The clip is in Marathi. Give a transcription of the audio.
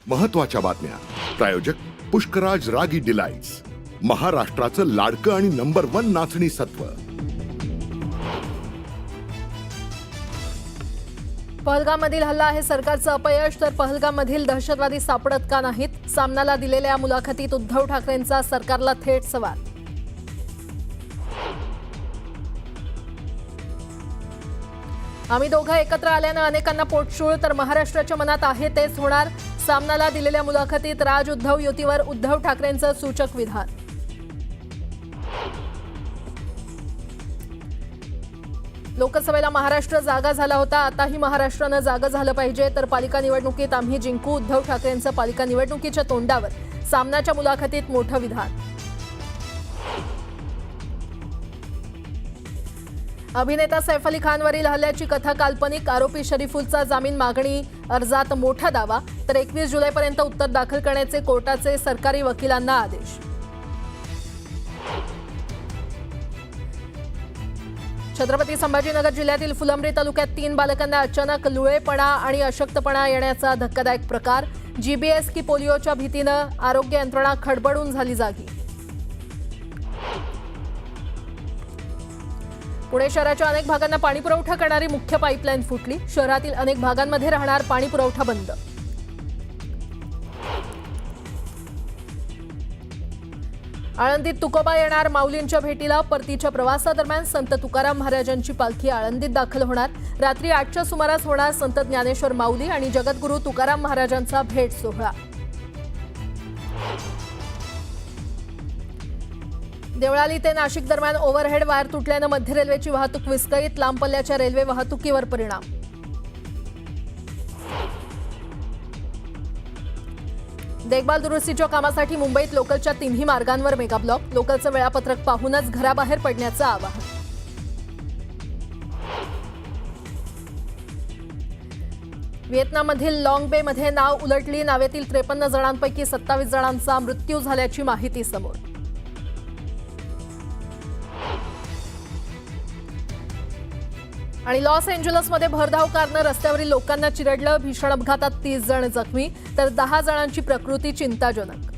महत्त्वाच्या बातम्या प्रायोजक पुष्कराज रागी डिलाइट्स, महाराष्ट्राचं लाडकं आणि नंबर 1 नाचणी सत्व। पहलगाममधील हल्ला आहे सरकारचं अपयश, तर पहलगाममधील दहशतवादी सापडत का नाहीत? सामनाला दिलेल्या मुलाखतीत उद्धव ठाकरेंचा सरकारला थेट सवाल। आम्ही दोघं एकत्र आल्यानं अनेकांना पोटशूळ, तर महाराष्ट्राच्या मनात आहे तेच होणार। सामनाला दिलेल्या मुलाखतीत राज उद्धव युतीवर उद्धव ठाकरेंचं सूचक विधान। लोकसभेला महाराष्ट्र जागा झाला होता, आताही महाराष्ट्रानं जागा झालं पाहिजे, तर पालिका निवडणुकीत आम्ही जिंकू। उद्धव ठाकरेंचं पालिका निवडणुकीच्या तोंडावर सामनाच्या मुलाखतीत मोठं विधान। अभिनेता सैफ अली खानवरील हल्ल्याची कथा काल्पनिक, आरोपी शरीफुलचा जामीन मागणी अर्जात मोठा दावा, तर 21 जुलैपर्यंत उत्तर दाखल करण्याचे कोर्टाचे सरकारी वकिलांना आदेश। छत्रपती संभाजीनगर जिल्ह्यातील फुलंब्री तालुक्यात 3 बालकांना अचानक लुळेपणा आणि अशक्तपणा येण्याचा धक्कादायक प्रकार। जीबीएस की पोलिओच्या भीतीनं आरोग्य यंत्रणा खडबडून झाली जागी। पुणे शहराच्या अनेक भागांना पाणीपुरवठा करणारी मुख्य पाईपलाईन फुटली, शहरातील अनेक भागांमध्ये राहणार पाणीपुरवठा बंद। आळंदीत तुकोबा येणार माऊलींच्या भेटीला, परतीच्या प्रवासादरम्यान संत तुकाराम महाराजांची पालखी आळंदीत दाखल होणार। रात्री 8च्या सुमारास होणार संत ज्ञानेश्वर माऊली आणि जगद्गुरू तुकाराम महाराजांचा भेट सोहळा। देवळाली ते नाशिक दरम्यान ओव्हरहेड वायर तुटल्यानं मध्य रेल्वेची वाहतूक विस्कळीत, लांब पल्ल्याच्या रेल्वे वाहतुकीवर परिणाम। देखभाल दुरुस्तीच्या कामासाठी मुंबईत लोकलच्या 3ही मार्गांवर मेगा ब्लॉक, लोकलचं वेळापत्रक पाहूनच घराबाहेर पडण्याचं आवाहन। व्हिएतनाममधील लॉंग बे मध्ये नाव उलटली, नावेतील 53 जणांपैकी 27 जणांचा मृत्यू झाल्याची माहिती समोर। आणि लॉस एंजेलसमध्ये भरधाव कारनं रस्त्यावरील लोकांना चिरडलं, भीषण अपघातात 30 जण जखमी, तर 10 जणांची प्रकृती चिंताजनक।